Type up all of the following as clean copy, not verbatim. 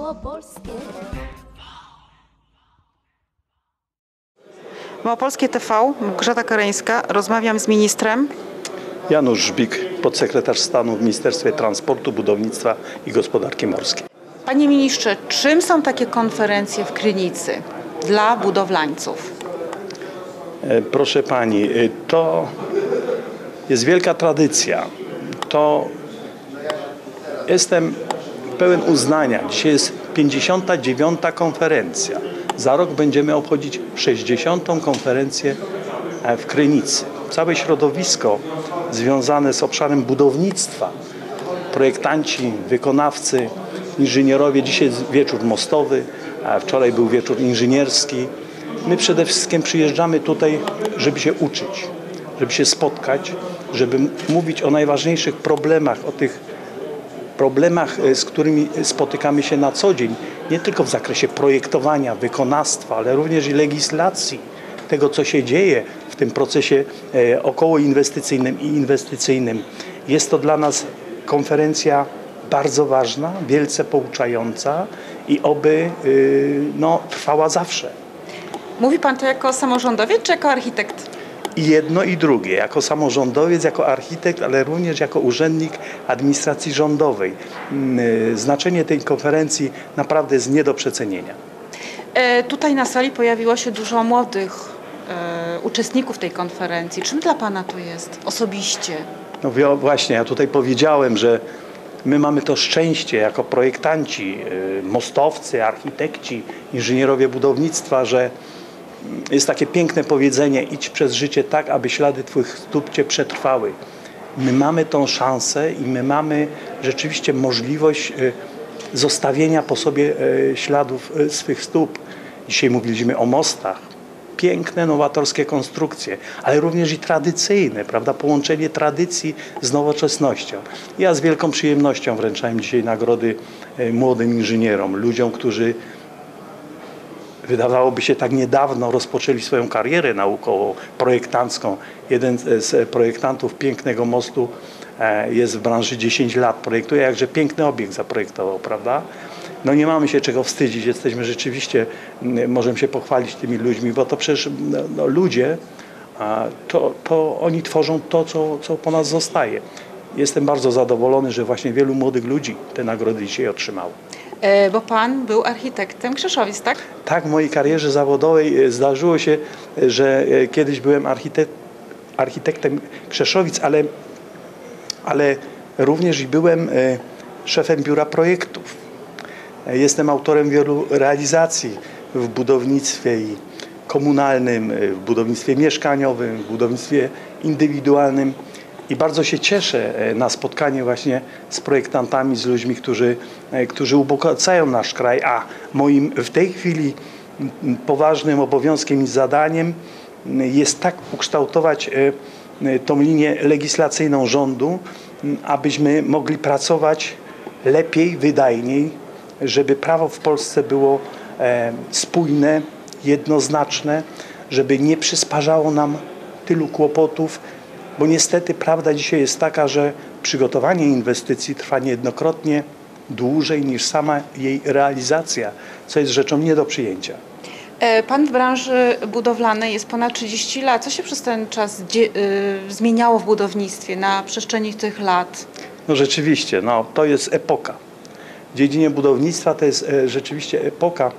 Małopolskie. Małopolskie TV, Małgorzata Kareńska. Rozmawiam z ministrem. Janusz Żbik, podsekretarz stanu w Ministerstwie Transportu, Budownictwa i Gospodarki Morskiej. Panie ministrze, czym są takie konferencje w Krynicy dla budowlańców? Proszę pani, to jest wielka tradycja. To jestem pełen uznania. Dzisiaj jest 59. konferencja. Za rok będziemy obchodzić 60. konferencję w Krynicy. Całe środowisko związane z obszarem budownictwa, projektanci, wykonawcy, inżynierowie. Dzisiaj jest wieczór mostowy, a wczoraj był wieczór inżynierski. My przede wszystkim przyjeżdżamy tutaj, żeby się uczyć, żeby się spotkać, żeby mówić o najważniejszych problemach, o tych problemach, z którymi spotykamy się na co dzień, nie tylko w zakresie projektowania, wykonawstwa, ale również i legislacji, tego co się dzieje w tym procesie okołoinwestycyjnym i inwestycyjnym. Jest to dla nas konferencja bardzo ważna, wielce pouczająca i oby trwała zawsze. Mówi pan to jako samorządowiec czy jako architekt? I jedno i drugie, jako samorządowiec, jako architekt, ale również jako urzędnik administracji rządowej. Znaczenie tej konferencji naprawdę jest nie do przecenienia. Tutaj na sali pojawiło się dużo młodych uczestników tej konferencji. Czym dla pana to jest osobiście? No właśnie, ja tutaj powiedziałem, że my mamy to szczęście jako projektanci, mostowcy, architekci, inżynierowie budownictwa, że jest takie piękne powiedzenie: idź przez życie tak, aby ślady twoich stóp cię przetrwały. My mamy tą szansę i my mamy rzeczywiście możliwość zostawienia po sobie śladów swych stóp. Dzisiaj mówiliśmy o mostach. Piękne, nowatorskie konstrukcje, ale również i tradycyjne, prawda? Połączenie tradycji z nowoczesnością. Ja z wielką przyjemnością wręczałem dzisiaj nagrody młodym inżynierom, ludziom, którzy wydawałoby się tak niedawno rozpoczęli swoją karierę naukowo-projektancką. Jeden z projektantów pięknego mostu jest w branży 10 lat, projektuje, jakże piękny obiekt zaprojektował, prawda? No nie mamy się czego wstydzić, jesteśmy rzeczywiście, możemy się pochwalić tymi ludźmi, bo to przecież ludzie, to oni tworzą to, co po nas zostaje. Jestem bardzo zadowolony, że właśnie wielu młodych ludzi te nagrody dzisiaj otrzymało. Bo pan był architektem Krzeszowic, tak? Tak, w mojej karierze zawodowej zdarzyło się, że kiedyś byłem architektem Krzeszowic, ale również i byłem szefem biura projektów. Jestem autorem wielu realizacji w budownictwie i komunalnym, w budownictwie mieszkaniowym, w budownictwie indywidualnym. I bardzo się cieszę na spotkanie właśnie z projektantami, z ludźmi, którzy ubogacają nasz kraj. A moim w tej chwili poważnym obowiązkiem i zadaniem jest tak ukształtować tą linię legislacyjną rządu, abyśmy mogli pracować lepiej, wydajniej, żeby prawo w Polsce było spójne, jednoznaczne, żeby nie przysparzało nam tylu kłopotów, bo niestety prawda dzisiaj jest taka, że przygotowanie inwestycji trwa niejednokrotnie dłużej niż sama jej realizacja, co jest rzeczą nie do przyjęcia. Pan w branży budowlanej jest ponad 30 lat. Co się przez ten czas zmieniało w budownictwie na przestrzeni tych lat? No rzeczywiście, to jest epoka. W dziedzinie budownictwa to jest rzeczywiście epoka.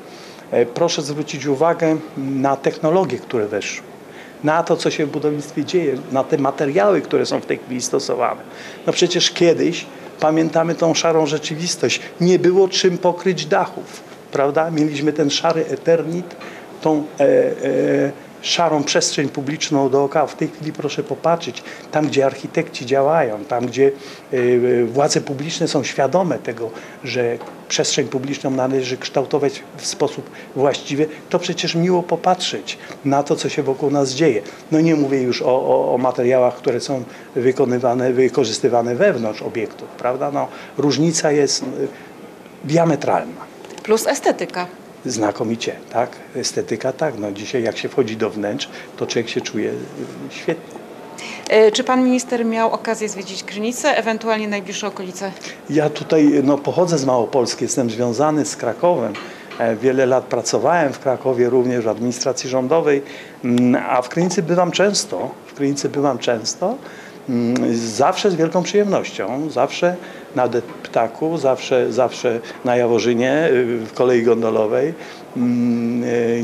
Proszę zwrócić uwagę na technologie, które weszły, na to, co się w budownictwie dzieje, na te materiały, które są w tej chwili stosowane. No przecież kiedyś, pamiętamy tą szarą rzeczywistość, nie było czym pokryć dachów, prawda? Mieliśmy ten szary eternit, tą szarą przestrzeń publiczną dookoła. W tej chwili proszę popatrzeć, tam gdzie architekci działają, tam gdzie władze publiczne są świadome tego, że przestrzeń publiczną należy kształtować w sposób właściwy, to przecież miło popatrzeć na to, co się wokół nas dzieje. No nie mówię już o materiałach, które są wykorzystywane wewnątrz obiektów, prawda? No, różnica jest diametralna. Plus estetyka. Znakomicie, tak? Estetyka, tak. No dzisiaj jak się wchodzi do wnętrz, to człowiek się czuje świetnie. Czy pan minister miał okazję zwiedzić Krynicę, ewentualnie najbliższe okolice? Ja tutaj pochodzę z Małopolski, jestem związany z Krakowem. Wiele lat pracowałem w Krakowie, również w administracji rządowej, a w Krynicy bywam często. Zawsze z wielką przyjemnością, zawsze na Deptaku, zawsze na Jaworzynie, w kolei gondolowej.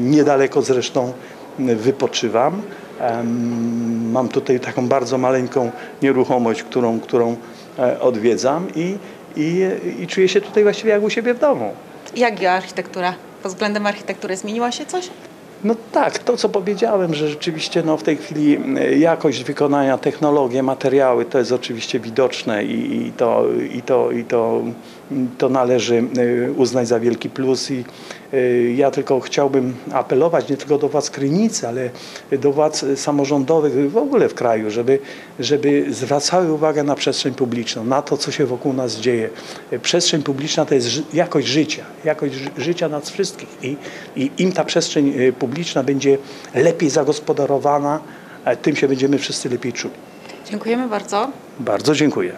Niedaleko zresztą wypoczywam. Mam tutaj taką bardzo maleńką nieruchomość, którą odwiedzam i czuję się tutaj właściwie jak u siebie w domu. Jak architektura? Pod względem architektury zmieniła się coś? No tak, to co powiedziałem, że rzeczywiście w tej chwili jakość wykonania, technologie, materiały to jest oczywiście widoczne i to należy uznać za wielki plus i ja tylko chciałbym apelować nie tylko do władz Krynicy, ale do władz samorządowych w ogóle w kraju, żeby zwracały uwagę na przestrzeń publiczną, na to, co się wokół nas dzieje. Przestrzeń publiczna to jest jakość życia nas wszystkich i im ta przestrzeń publiczna będzie lepiej zagospodarowana, tym się będziemy wszyscy lepiej czuli. Dziękujemy bardzo. Bardzo dziękuję.